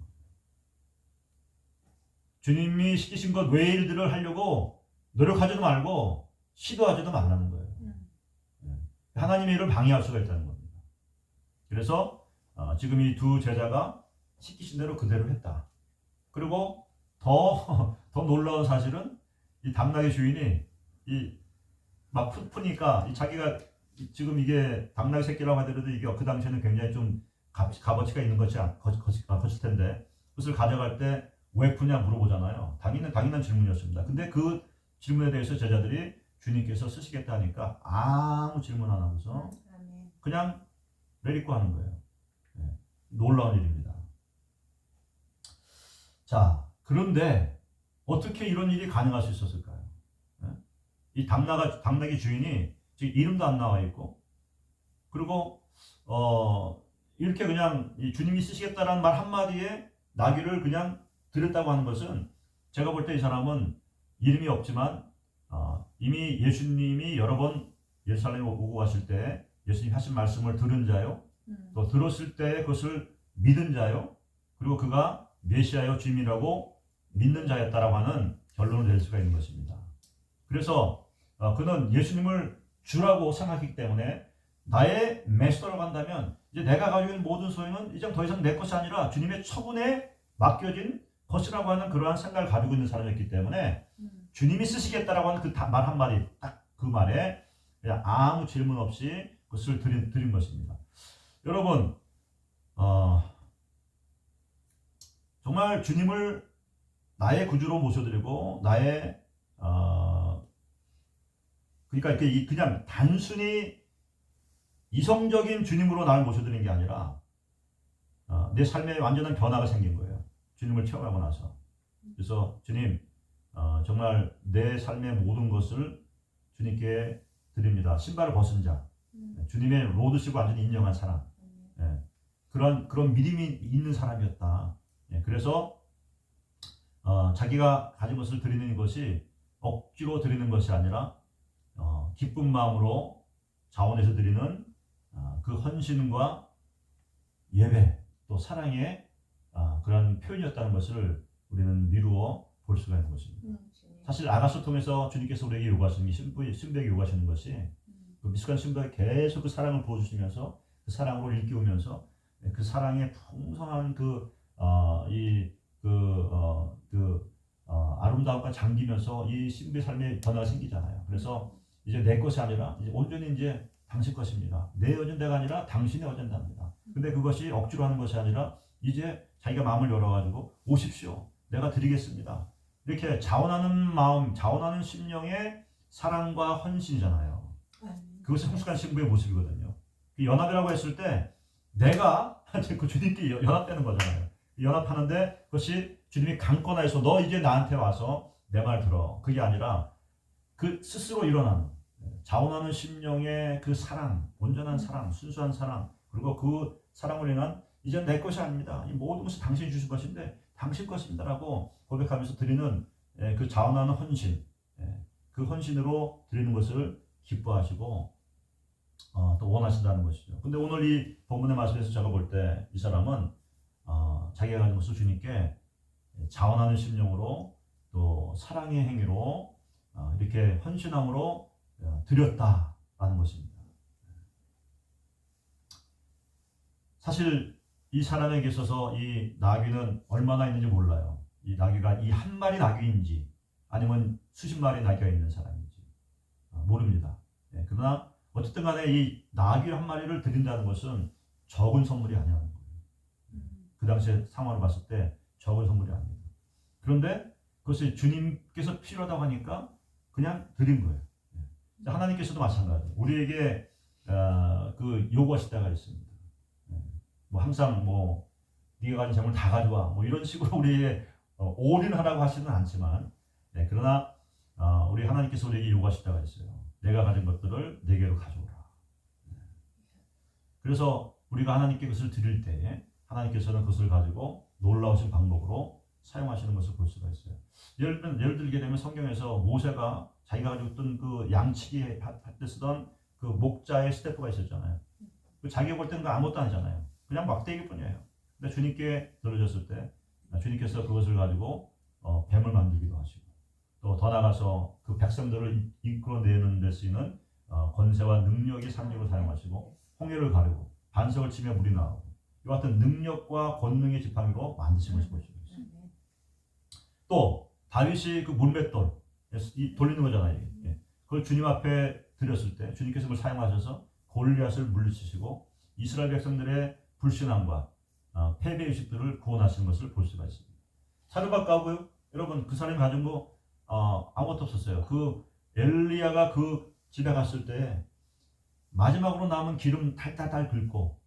S1: 주님이 시키신 것 외의 일들을 하려고 노력하지도 말고 시도하지도 말라는 거예요. 하나님의 일을 방해할 수가 있다는 겁니다. 그래서 지금 이 두 제자가 시키신 대로 그대로 했다. 그리고 더 놀라운 사실은 이 당나귀 주인이 막 푸니까 자기가 지금 이게 당나귀 새끼라고 하더라도 이게 그 당시에는 굉장히 좀 값어치가 있는 것일 텐데 그것을 가져갈 때 왜 푸냐 물어보잖아요. 당연한 질문이었습니다. 근데 그 질문에 대해서 제자들이 주님께서 쓰시겠다 하니까 아무 질문 안 하면서 그냥 내리고 하는 거예요. 놀라운 일입니다. 자, 그런데 어떻게 이런 일이 가능할 수 있었을까요? 이 당나귀 주인이 지금 이름도 안 나와 있고 그리고 이렇게 그냥 이 주님이 쓰시겠다라는 말 한마디에 나귀를 그냥 드렸다고 하는 것은 제가 볼 때 이 사람은 이름이 없지만 이미 예수님이 여러 번 예루살렘에 오고 가실 때 예수님 하신 말씀을 들은 자요, 또 들었을 때 그것을 믿은 자요, 그리고 그가 메시아요 주님이라고 믿는 자였다라고 하는 결론을 낼 수가 있는 것입니다. 그래서 그는 예수님을 주라고 생각했기 때문에 나의 메스터라고 한다면 이제 내가 가지고 있는 모든 소유는 이제 더 이상 내 것이 아니라 주님의 처분에 맡겨진 것이라고 하는 그러한 생각을 가지고 있는 사람이었기 때문에 주님이 쓰시겠다라고 하는 그 말 한마디 딱 그 말에 그냥 아무 질문 없이 그것을 드린 것입니다. 여러분 정말 주님을 나의 구주로 모셔드리고 나의 그러니까 이렇게 그냥 단순히 이성적인 주님으로 나를 모셔드리는 게 아니라 내 삶에 완전한 변화가 생긴 거예요. 주님을 체험하고 나서. 그래서 주님 정말 내 삶의 모든 것을 주님께 드립니다. 신발을 벗은 자, 주님의 로드십을 완전히 인정한 사람, 그런 믿음이 있는 사람이었다. 그래서 자기가 가진 것을 드리는 것이 억지로 드리는 것이 아니라 기쁜 마음으로 자원해서 드리는 그 헌신과 예배 또 사랑의 그런 표현이었다는 것을 우리는 미루어 볼 수가 있는 것입니다. 사실 아가서 통해서 주님께서 우리에게 요구하시는 게 신부에게 요구하시는 것이 그 미숙한 신부에게 계속 그 사랑을 부어주시면서 그 사랑으로 일깨우면서 그 사랑의 풍성한 아름다움과 잠기면서 이 신부의 삶에 변화가 생기잖아요. 그래서 이제 내 것이 아니라 이제 온전히 이제 당신 것입니다. 내 어젠다가 아니라 당신의 어젠다입니다. 근데 그것이 억지로 하는 것이 아니라 이제 자기가 마음을 열어가지고 오십시오. 내가 드리겠습니다. 이렇게 자원하는 마음, 자원하는 심령의 사랑과 헌신이잖아요. 그것이 성숙한 신부의 모습이거든요. 그 연합이라고 했을 때 내가 그 주님께 연합되는 거잖아요. 연합하는데 그것이 주님이 강권하여서 너 이제 나한테 와서 내 말 들어. 그게 아니라 그 스스로 일어나는 자원하는 심령의 그 사랑, 온전한 사랑, 순수한 사랑, 그리고 그 사랑으로 인한 이제 내 것이 아닙니다. 이 모든 것이 당신이 주신 것인데 당신 것입니다라고 고백하면서 드리는 그 자원하는 헌신, 그 헌신으로 드리는 것을 기뻐하시고 또 원하신다는 것이죠. 근데 오늘 이 본문의 말씀에서 제가 볼 때 이 사람은 자기가 가진 것을 주님께 자원하는 심령으로 또 사랑의 행위로 이렇게 헌신함으로 드렸다라는 것입니다. 사실 이 사람에게 있어서 이 나귀는 얼마나 있는지 몰라요. 이 나귀가 이 한 마리 나귀인지 아니면 수십 마리 나귀가 있는 사람인지 모릅니다. 그러나 어쨌든 간에 이 나귀 한 마리를 드린다는 것은 적은 선물이 아니라는 거예요. 그 당시에 상황을 봤을 때 적은 선물이 아닙니다. 그런데 그것이 주님께서 필요하다고 하니까 그냥 드린 거예요. 하나님께서도 마찬가지예요. 우리에게 그 요구하실 때가 있습니다. 뭐 항상 뭐 네가 가진 재물 다 가져와 뭐 이런 식으로 우리의 올인하라고 하시는 않지만 그러나 우리 하나님께서 우리에게 요구하실 때가 있어요. 내가 가진 것들을 내게로 가져오라. 그래서 우리가 하나님께 그것을 드릴 때에 하나님께서는 그것을 가지고 놀라우신 방법으로 사용하시는 것을 볼 수가 있어요. 예를 들게 되면 성경에서 모세가 자기가 가지고 있던 그 양치기 할 때 쓰던 그 목자의 스태프가 있었잖아요. 자기가 볼 때는 아무것도 아니잖아요. 그냥 막대기 뿐이에요. 근데 주님께 들어졌을 때 주님께서 그것을 가지고 뱀을 만들기도 하시고 또 더 나가서 그 백성들을 이끌어내는 데 쓰이는 권세와 능력의 상징으로 사용하시고 홍해를 가르고 반석을 치며 물이 나오고 이와 같은 능력과 권능의 지팡이로 만드신 것을 볼 수 있어요. 또 다윗이 그 문맷돌 돌리는 거잖아요. 그걸 주님 앞에 드렸을 때 주님께서 그걸 사용하셔서 골리앗을 물리치시고 이스라엘 백성들의 불신함과 패배 의식들을 구원하시는 것을 볼 수가 있습니다. 사르밧가고요. 여러분 그 사람이 가진 거 아무것도 없었어요. 그 엘리야가 그 집에 갔을 때 마지막으로 남은 기름 탈탈탈 긁고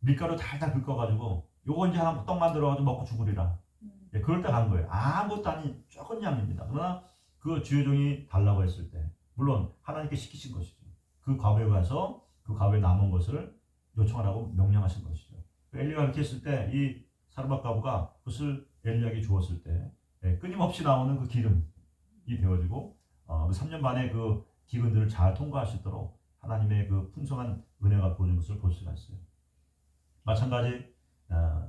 S1: 밀가루 탈탈 긁어가지고 요거 이제 하나 떡 만들어가지고 먹고 죽으리라. 그럴 때 간 거예요. 아무것도 아닌 적은 양입니다. 그러나 그 주의 종이 달라고 했을 때 물론 하나님께 시키신 것이죠. 그 과부에 가서 그 과부에 남은 것을 요청하라고 명령하신 것이죠. 엘리야가 이렇게 했을 때 이 사르밧가부가 그것을 엘리야에게 주었을 때 끊임없이 나오는 그 기름이 되어지고 그 3년 반의 그 기근들을 잘 통과할 수 있도록 하나님의 그 풍성한 은혜가 부어진 것을 볼 수가 있어요. 마찬가지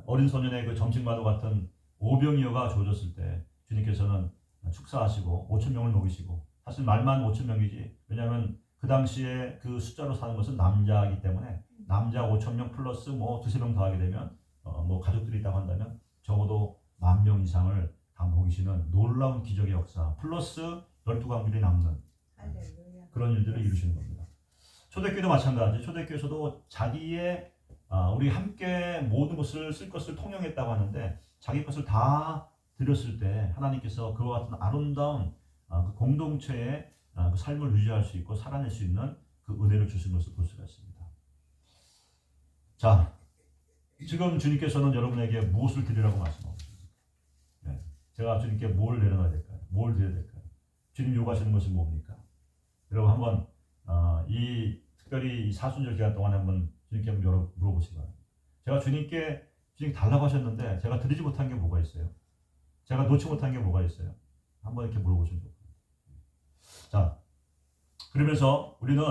S1: 어린 소년의 그 점심과도 같은 오병이어가 주어졌을 때 주님께서는 축사하시고 5천 명을 먹이시고 사실 말만 5천 명이지 왜냐하면 그 당시에 그 숫자로 사는 것은 남자이기 때문에 남자 5천 명 플러스 뭐 두세 명 더하게 되면 뭐 가족들이 있다고 한다면 적어도 10,000명 이상을 다 먹이시는 놀라운 기적의 역사 플러스 12광들이 남는 그런 일들을 이루시는 겁니다. 초대교회도 마찬가지. 초대교회에서도 자기의 우리 함께 모든 것을 쓸 것을 통용했다고 하는데 자기 것을 다 드렸을 때 하나님께서 그와 같은 아름다운 그 공동체의 그 삶을 유지할 수 있고 살아낼 수 있는 그 은혜를 주신 것을 볼 수가 있습니다. 자, 지금 주님께서는 여러분에게 무엇을 드리라고 말씀하고 있습니까? 제가 주님께 뭘 내려놔야 될까요? 뭘 드려야 될까요? 주님 요구하시는 것이 뭡니까? 여러분 한번 특별히 이 사순절 기간 동안에 한번 주님께 한번 물어보시기 바랍니다. 제가 주님께 달라고 하셨는데 제가 드리지 못한 게 뭐가 있어요? 제가 놓지 못한 게 뭐가 있어요? 한번 이렇게 물어보시면 좋을 것 같아요. 자, 그러면서 우리는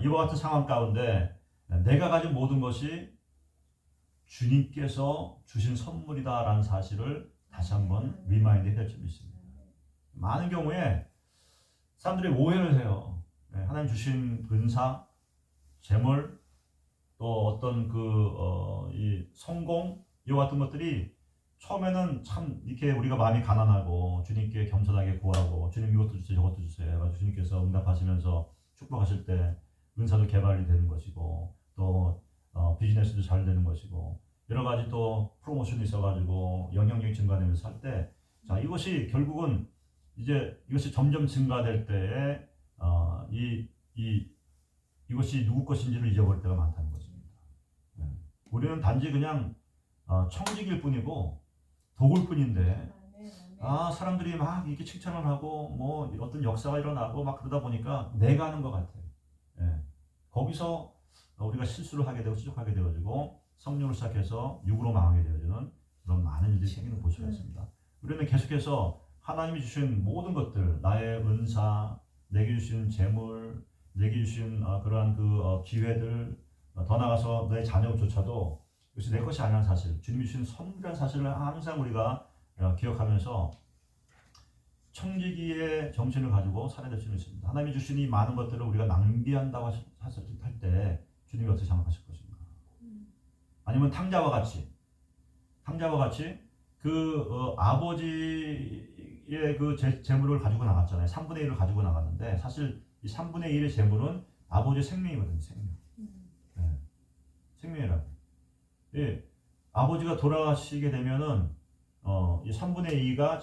S1: 이와 같은 상황 가운데 내가 가진 모든 것이 주님께서 주신 선물이다라는 사실을 다시 한번 리마인드 해야 될 점이 있습니다. 많은 경우에 사람들이 오해를 해요. 하나님 주신 은사, 재물, 또 어떤 이 성공, 이와 같은 것들이 처음에는 참 이렇게 우리가 마음이 가난하고 주님께 겸손하게 구하고 주님 이것도 주세요 저것도 주세요 주님께서 응답하시면서 축복하실 때 은사도 개발이 되는 것이고 또 비즈니스도 잘 되는 것이고 여러 가지 또 프로모션이 있어가지고 영향력이 증가되면서 할 때 자 이것이 결국은 이제 이것이 점점 증가될 때에 이것이 누구 것인지를 잊어버릴 때가 많다는 것입니다. 우리는 단지 그냥 청직일 뿐이고 도구일 뿐인데 사람들이 막 이렇게 칭찬을 하고 뭐 어떤 역사가 일어나고 막 그러다 보니까 내가 하는 것 같아요. 거기서 우리가 실수를 하게 되고 추적하게 되어지고 성령을 시작해서 육으로 망하게 되어지는 그런 많은 일들이 생기는 볼 수가 있습니다. 우리는 계속해서 하나님이 주신 모든 것들, 나의 은사, 내게 주신 재물, 내게 주신 그러한 기회들, 더 나아가서 내 자녀조차도 이것이 내 것이 아니라는 사실, 주님이 주신 선물이라는 사실을 항상 우리가 기억하면서 청지기의 정신을 가지고 살아야 될 수 있습니다. 하나님이 주신 이 많은 것들을 우리가 낭비한다고 할 때 주님이 어떻게 생각하실 것인가? 아니면 탕자와 같이 아버지의 재물을 가지고 나갔잖아요. 3분의 1을 가지고 나갔는데 사실 이 3분의 1의 재물은 아버지의 생명이거든요. 생명. 생명이라고. 예, 아버지가 돌아가시게 되면은 이 3분의 2가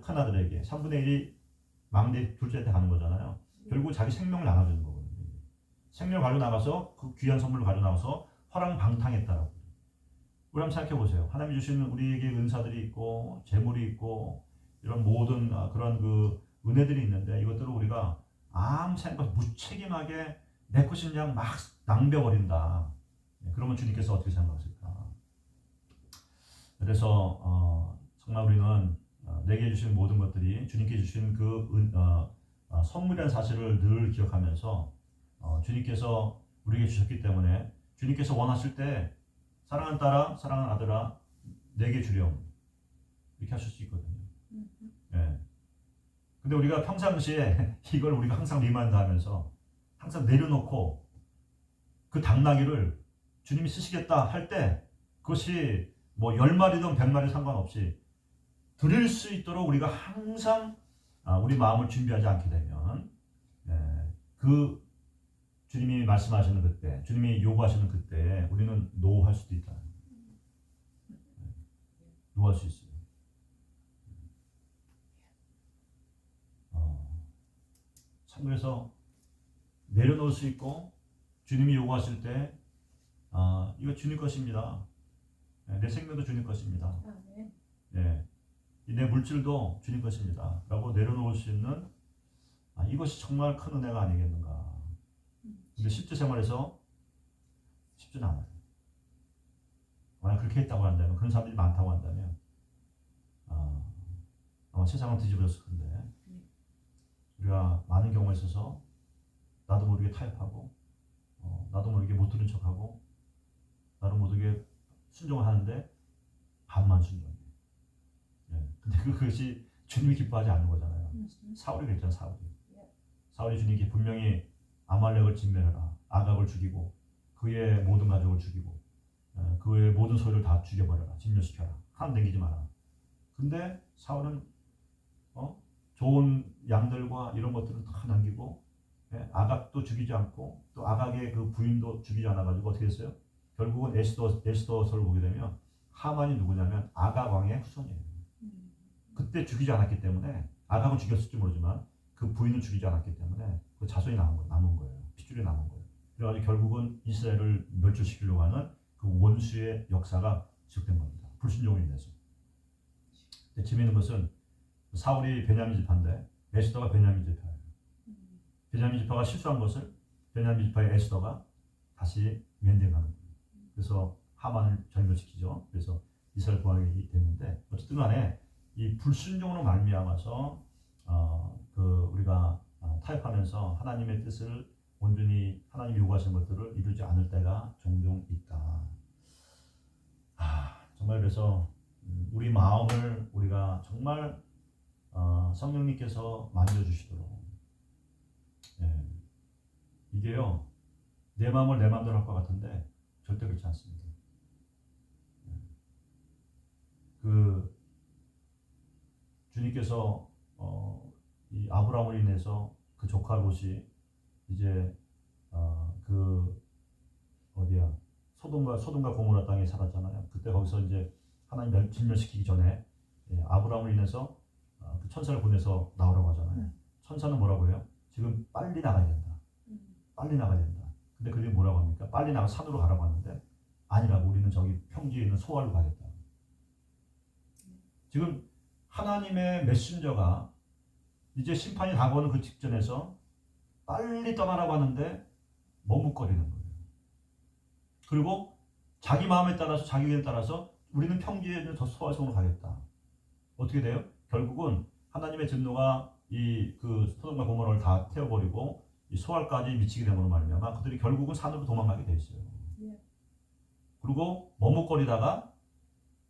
S1: 큰 아들에게 3분의 1이 막내 둘째한테 가는 거잖아요. 결국 자기 생명을 나눠주는 거거든요. 생명을 가지고 나가서 그 귀한 선물을 가지고 나가서 화랑방탕했다라고. 우리 한번 생각해 보세요. 하나님이 주시는 우리에게 은사들이 있고 재물이 있고 이런 모든 그런 은혜들이 있는데 이것들을 우리가 아무 생각 무책임하게 내 것인 양 막 낭벼버린다. 그러면 주님께서 어떻게 생각하실까? 그래서 정말 우리는 내게 주신 모든 것들이 주님께 주신 선물이라는 사실을 늘 기억하면서 주님께서 우리에게 주셨기 때문에 주님께서 원하실 때 사랑하는 딸아, 사랑하는 아들아, 내게 주렴 이렇게 하실 수 있거든요. 예. 근데 우리가 평상시에 이걸 우리가 항상 리마인드하면서 항상 내려놓고 그 당나귀를 주님이 쓰시겠다 할 때 그것이 뭐 10마리든 100마리 상관없이 드릴 수 있도록 우리가 항상 우리 마음을 준비하지 않게 되면 그 주님이 말씀하시는 그때, 주님이 요구하시는 그때 우리는 노할 수도 있다. 노할 수 있어요. 참 그래서 내려놓을 수 있고 주님이 요구하실 때 이거 주님 것입니다. 내 생명도 주님 것입니다. 내 물질도 주님 것입니다. 라고 내려놓을 수 있는 이것이 정말 큰 은혜가 아니겠는가. 근데 실제 생활에서 쉽지는 않아요. 만약 그렇게 했다고 한다면, 그런 사람들이 많다고 한다면 아마 세상은 뒤집어졌을 텐데 우리가 많은 경우에 있어서 나도 모르게 타협하고 나도 모르게 못 들은 척하고 나도 모르게 순종을 하는데 반만 순종해. 근데 그것이 주님이 기뻐하지 않는 거잖아요. 사울이 그랬잖아요. 사울이 주님께 분명히 아말렉을 진멸해라. 아갑을 죽이고 그의 모든 가족을 죽이고 그의 모든 소유를 다 죽여버려라. 진멸시켜라. 하나 남기지 마라. 근데 사울은 좋은 양들과 이런 것들은 다 남기고 아갑도 죽이지 않고 또 아갑의 그 부인도 죽이지 않아가지고 어떻게 했어요? 결국은 에스더서를 보게 되면 하만이 누구냐면 아갑 왕의 후손이에요. 그때 죽이지 않았기 때문에 아갑은 죽였을지 모르지만 그 부인은 죽이지 않았기 때문에 그 자손이 남은 거예요. 핏줄이 남은 거예요. 그래가지고 결국은 이스라엘을 멸절시키려고 하는 그 원수의 역사가 시작된 겁니다. 불순종으로 인해서. 근데 재미있는 것은 사울이 베냐민 지파인데 에스더가 베냐민 지파예요. 베냐민 지파가 실수한 것을 베냐민 지파의 에스더가 다시 면대하는 거예요. 그래서 하만을 절멸시키죠. 그래서 이스라엘 구하게 됐는데 어쨌든 간에 이 불순종으로 말미암아서 우리가 타협하면서 하나님의 뜻을 온전히 하나님이 요구하시는 것들을 이루지 않을 때가 종종 있다. 정말 그래서 우리 마음을 우리가 정말 성령님께서 만져주시도록, 이게요 내 마음을 내 마음대로 할 것 같은데 절대 그렇지 않습니다. 그 주님께서 이 아브라함을 인해서 그 조카 롯이 이제 그 어디야 소돔과 고모라 땅에 살았잖아요. 그때 거기서 이제 하나님 진멸시키기 전에 아브라함을 인해서 그 천사를 보내서 나오라고 하잖아요. 천사는 뭐라고 해요? 지금 빨리 나가야 된다. 빨리 나가야 된다. 근데 그게 뭐라고 합니까? 빨리 나가 산으로 가라고 하는데 아니라고, 우리는 저기 평지에 있는 소알로 가겠다. 지금 하나님의 메신저가 이제 심판이 다가오는 그 직전에서 빨리 떠나라고 하는데 머뭇거리는 거예요. 그리고 자기 마음에 따라서, 자기 의견에 따라서 우리는 평지에 있는 저 소알성으로 가겠다. 어떻게 돼요? 결국은 하나님의 진노가 이 그 소돔과 고모라를 다 태워버리고 이 소알까지 미치게 됨으로 말미암아 그들이 결국은 산으로 도망가게 돼 있어요. 그리고 머뭇거리다가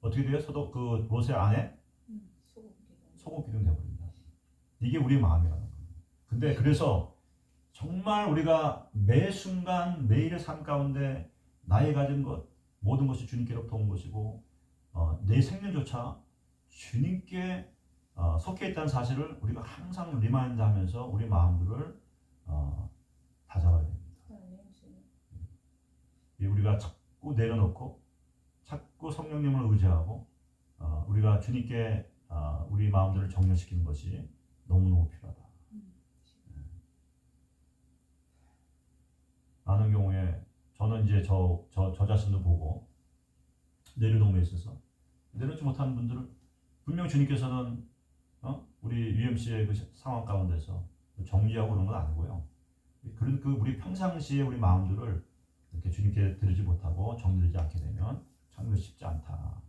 S1: 어떻게 돼요? 그 롯의 아내 소금 기둥 되어버립니다. 이게 우리의 마음이라는 거예요. 근데 그래서 정말 우리가 매 순간 매일의 삶 가운데 나의 가진 것 모든 것이 주님께로부터 온 것이고 내 생명조차 주님께 속해 있다는 사실을 우리가 항상 리마인드하면서 우리 마음들을 다잡아야 됩니다. 우리가 자꾸 내려놓고 자꾸 성령님을 의지하고 우리가 주님께 우리 마음들을 정렬시키는 것이 너무너무 필요하다. 많은 경우에 저는 이제 저 자신도 보고 내려놓음에 있어서 내려놓지 못하는 분들은 분명 주님께서는 우리 UMC의 그 상황 가운데서 정지하고 그런 건 아니고요. 그런 우리 평상시에 우리 마음들을 이렇게 주님께 드리지 못하고 정리되지 않게 되면 참 쉽지 않다.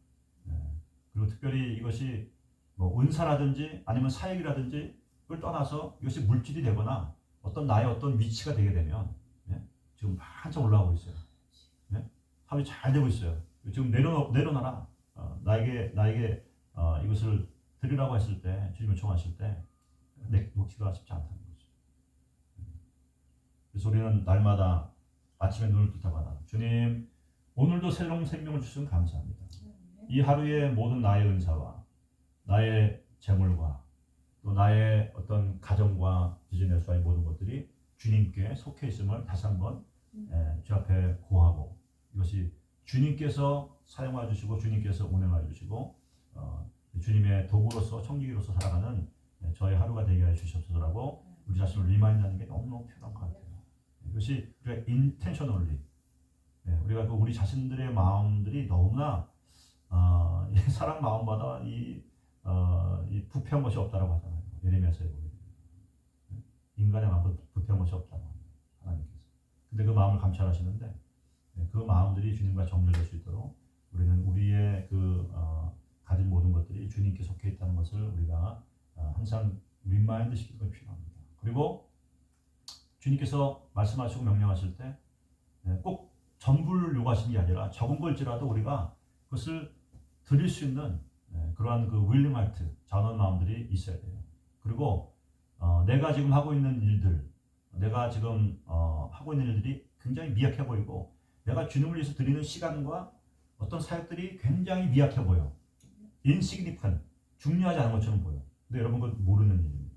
S1: 그리고 특별히 이것이 뭐 은사라든지 아니면 사역이라든지 그걸 떠나서 이것이 물질이 되거나 나의 어떤 위치가 되게 되면 지금 한참 올라가고 있어요. 사업이 잘 되고 있어요. 지금 내려놔라. 나에게 이것을 드리라고 했을 때, 주님을 요청하실 때 놓기가 쉽지 않다는 거죠. 그래서 우리는 날마다 아침에 눈을 뜨다가 주님 오늘도 새로운 생명을 주시면 감사합니다. 이 하루의 모든 나의 은사와 나의 재물과 또 나의 어떤 가정과 비즈니스와의 모든 것들이 주님께 속해 있음을 다시 한번 주 앞에 고하고 이것이 주님께서 사용하여 주시고 주님께서 운행하여 주시고 주님의 도구로서 청지기로서 살아가는 저의 하루가 되게 해 주시옵소서라고 우리 자신을 리마인드하는 게 너무너무 필요한 것 같아요. 이것이 우리가 인텐셔널리 우리가 우리 자신들의 마음들이 너무나 사람 마음마다 이 부패한 것이 없다라고 하잖아요. 예레미야서에 보면 인간의 마음은 부패한 것이 없다고 합니다. 하나님께서. 근데 그 마음을 감찰하시는데 그 마음들이 주님과 정렬될 수 있도록 우리는 우리의 가진 모든 것들이 주님께 속해 있다는 것을 우리가 항상 리마인드 시키는 게 필요합니다. 그리고 주님께서 말씀하시고 명령하실 때 꼭 전부를 요구하시는 게 아니라 적은 걸지라도 우리가 그것을 드릴 수 있는 그러한 그 윌링 하트, 자원한 마음들이 있어야 돼요. 그리고 내가 지금 하고 있는 일들, 내가 지금 하고 있는 일들이 굉장히 미약해 보이고 내가 주님을 위해서 드리는 시간과 어떤 사역들이 굉장히 미약해 보여. insignificant, 중요하지 않은 것처럼 보여. 근데 여러분 그건 모르는 일입니다.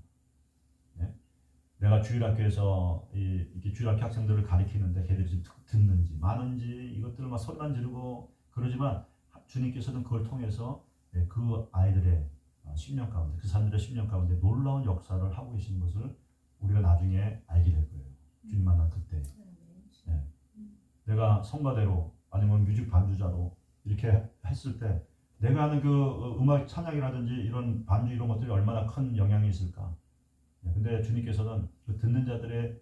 S1: 내가 주일학교에서 이렇게 주일학교 학생들을 가리키는데 걔들이 지금 듣는지 마는지 이것들을 막 소리만 지르고 그러지만 주님께서는 그걸 통해서 그 아이들의 심령 가운데 그 사람들의 심령 가운데 놀라운 역사를 하고 계시는 것을 우리가 나중에 알게 될 거예요. 주님 만난 그때. 내가 성가대로 아니면 뮤직 반주자로 이렇게 했을 때 내가 하는 그 음악 찬양이라든지 이런 반주 이런 것들이 얼마나 큰 영향이 있을까. 근데 주님께서는 그 듣는 자들의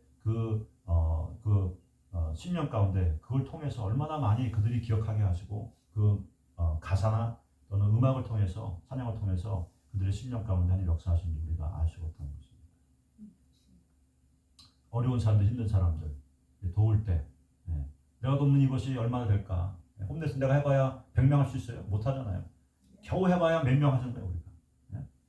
S1: 심령 가운데 그걸 통해서 얼마나 많이 그들이 기억하게 하시고 가사나 또는 음악을 통해서 찬양을 통해서 그들의 심령 가운데 하나님 역사하신 줄 우리가 알 수 없다는 것입니다. 어려운 사람들, 힘든 사람들 도울 때 내가 돕는 이것이 얼마나 될까? 홈레스 내가 해봐야 100명 할 수 있어요? 못하잖아요. 겨우 해봐야 몇 명 하잖아요 우리가.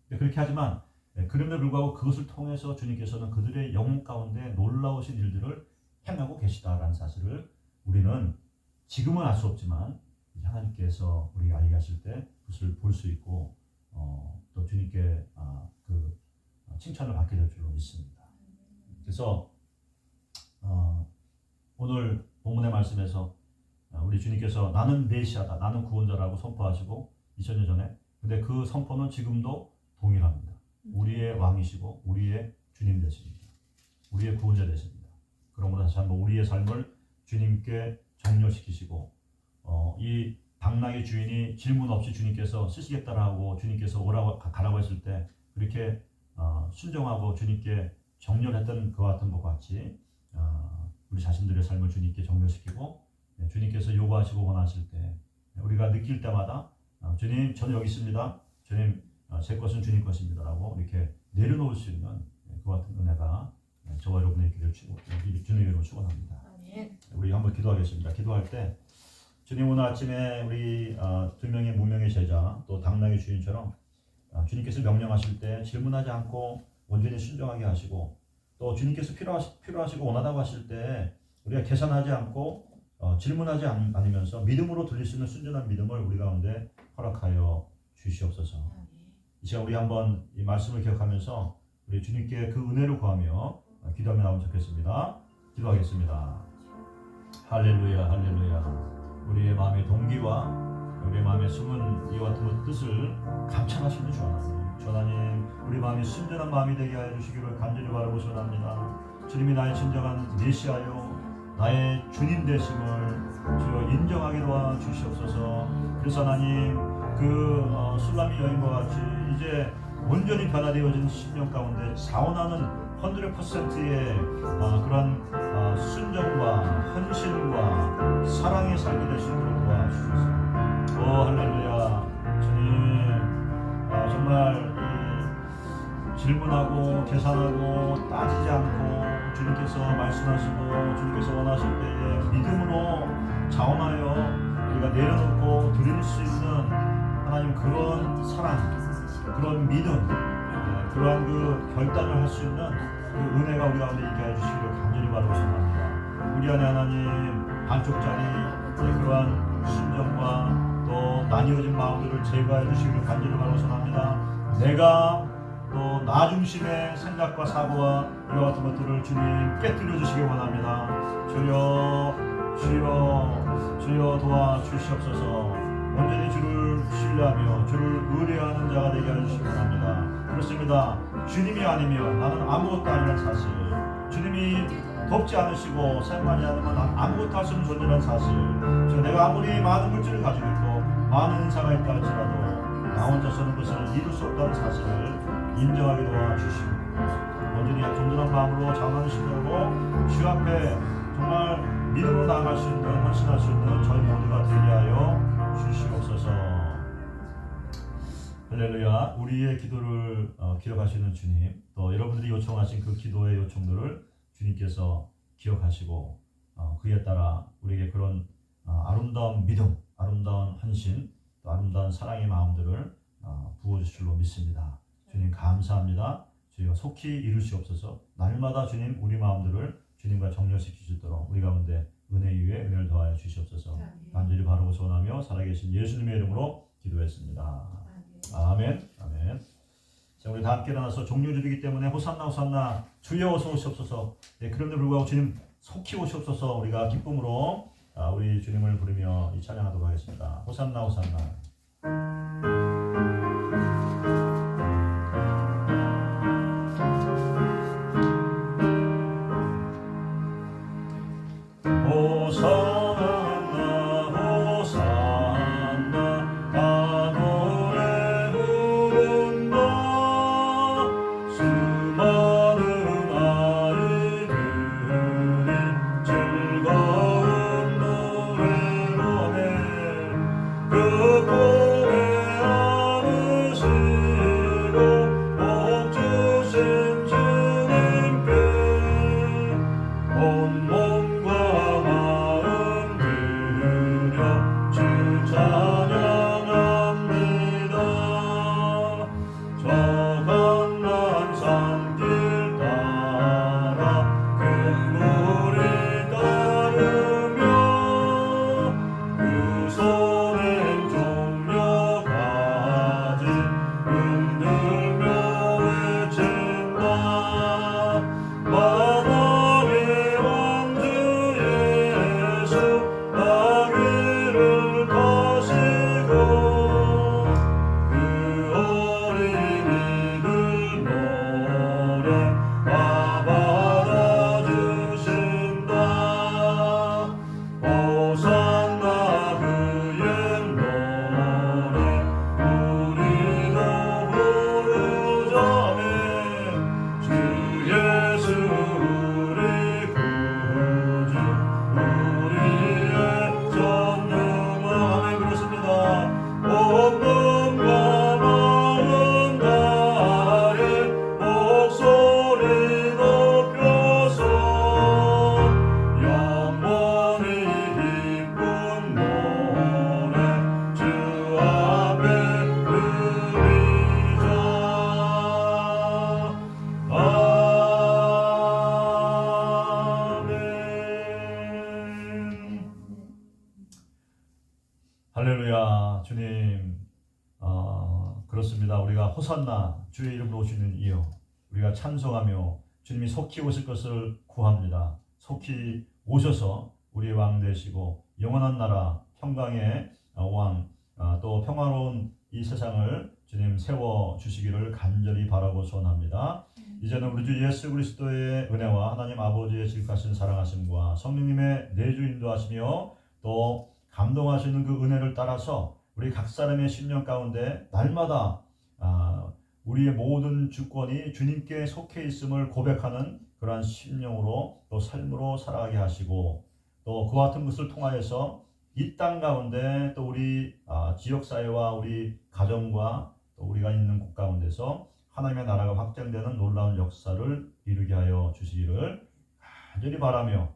S1: 그렇게 하지만 그럼에도 불구하고 그것을 통해서 주님께서는 그들의 영혼 가운데 놀라우신 일들을 행하고 계시다라는 사실을 우리는 지금은 알 수 없지만 하나님께서 우리에게 알게 하실 때 그것을 볼 수 있고 또 주님께 그 칭찬을 받게 될 줄로 믿습니다. 그래서 오늘 본문의 말씀에서 우리 주님께서 나는 메시아다, 나는 구원자라고 선포하시고 2000년 전에, 근데 그 선포는 지금도 동일합니다. 우리의 왕이시고 우리의 주님 되십니다. 우리의 구원자 되십니다. 그러므로 다시 한번 우리의 삶을 주님께 정렬시키시고 이 당나귀 주인이 질문 없이 주님께서 쓰시겠다라고 주님께서 오라고 가라고 했을 때 그렇게 순종하고 주님께 정렬했던 그와 같은 것과 같이 우리 자신들의 삶을 주님께 정렬시키고 주님께서 요구하시고 원하실 때 우리가 느낄 때마다 주님 저는 여기 있습니다. 주님 제 것은 주님 것입니다 라고 이렇게 내려놓을 수 있는 그와 같은 은혜가 저와 여러분의 길을 주님의 이름으로 축원합니다. 우리 한번 기도하겠습니다. 기도할 때 주님 오늘 아침에 우리 두 명의 무명의 제자 또 당나귀 주인처럼 주님께서 명령하실 때 질문하지 않고 온전히 순종하게 하시고 또 주님께서 필요하시고 원하다고 하실 때 우리가 계산하지 않고 질문하지 않으면서 믿음으로 들릴 수 있는 순전한 믿음을 우리 가운데 허락하여 주시옵소서. 이 시간 우리 한번 이 말씀을 기억하면서 우리 주님께 그 은혜를 구하며 기도하며 나오면 좋겠습니다. 기도하겠습니다. 할렐루야 할렐루야. 우리의 마음의 동기와 우리의 마음의 숨은 이와 같은 뜻을 감찰하시는 주 하나님, 주 하나님 우리 마음이 순전한 마음이 되게 하여 주시기를 간절히 바라고 소원합니다. 주님이 나의 진정한 메시아요 나의 주님 되심을 주여 인정하게 도와 주시옵소서. 그래서 하나님 그 술람이 여인과 같이 이제 온전히 변화되어진 심령 가운데 자원하는 100%의 그런 순정과 헌신과 사랑의 삶이 될 수 있도록 도와주소서. 오 할렐루야. 주님 정말 질문하고 계산하고 따지지 않고 주님께서 말씀하시고 주님께서 원하실 때에 믿음으로 자원하여 우리가 내려놓고 드릴 수 있는 하나님 그런 사랑, 그런 믿음, 그러한 그 결단을 할 수 있는 그 은혜가 우리 가운데 있게 해주시기를 간절히 바라고 싶습니다. 우리 안에 하나님 반쪽짜리 그러한 심정과 또 나뉘어진 마음들을 제거해 주시기를 간절히 바라고 싶습니다. 내가 또 나 중심의 생각과 사고와 이와 같은 것들을 주님 깨뜨려 주시기 원합니다. 주여 도와주시옵소서. 온전히 주를 신뢰하며 주를 의뢰하는 자가 되게 해주시기 원합니다. 그렇습니다. 주님이 아니면 나는 아무것도 아니라는 사실, 주님이 돕지 않으시고 사용하지 않으면 나는 아무것도 할 수 없는 존재라는 사실, 내가 아무리 많은 물질을 가지고 있고 많은 인사가 있다 할지라도 나 혼자서는 그것을 이룰 수 없다는 사실을 인정하게 도와주시고 온전히 존전한 마음으로 자원하는 신뢰하고 주 앞에 정말 믿음으로 나아갈 수 있는 헌신할 수 있는 저희 모두가 되게 하여 주시옵소서. 할렐루야. 우리의 기도를 기억하시는 주님, 또 여러분들이 요청하신 그 기도의 요청들을 주님께서 기억하시고 그에 따라 우리에게 그런 아름다운 믿음, 아름다운 헌신, 또 아름다운 사랑의 마음들을 부어주실 줄로 믿습니다. 주님 감사합니다. 주여 속히 이루시옵소서. 날마다 주님 우리 마음들을 주님과 정렬시키시도록 우리 가운데 은혜 위에 은혜를 더하여 주시옵소서. 간절히 바라고 소원하며 살아계신 예수님의 이름으로 기도했습니다. 아멘. 아멘. 자, 우리 다 함께 일어나서 종료주기이기 때문에 호산나 호산나 주여 어서 오시옵소서. 네, 그런데 불구하고 주님 속히 오시옵소서. 우리가 기쁨으로 우리 주님을 부르며 이 찬양하도록 하겠습니다. 호산나 호산나. 즐거운 노래로 해 그 할렐루야. 주님, 그렇습니다. 우리가 호산나 주의 이름으로 오시는 이유, 우리가 찬송하며 주님이 속히 오실 것을 구합니다. 속히 오셔서 우리의 왕 되시고 영원한 나라 평강의 왕, 또 평화로운 이 세상을 주님 세워주시기를 간절히 바라고 소원합니다. 이제는 우리 주 예수 그리스도의 은혜와 하나님 아버지의 지극하신 사랑하심과 성령님의 내주 인도하시며 또 감동하시는 그 은혜를 따라서 우리 각 사람의 심령 가운데 날마다 우리의 모든 주권이 주님께 속해 있음을 고백하는 그러한 심령으로 또 삶으로 살아가게 하시고 또 그와 같은 것을 통하여서 이 땅 가운데 또 우리 지역사회와 우리 가정과 또 우리가 있는 곳 가운데서 하나님의 나라가 확장되는 놀라운 역사를 이루게 하여 주시기를 간절히 바라며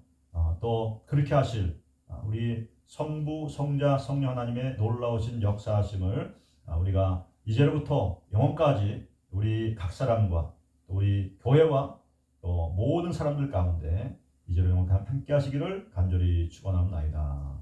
S1: 또 그렇게 하실 우리 성부, 성자, 성령 하나님의 놀라우신 역사하심을 우리가 이제로부터 영원까지 우리 각 사람과 또 우리 교회와 또 모든 사람들 가운데 이제로 영원까지 함께 하시기를 간절히 축원합니다.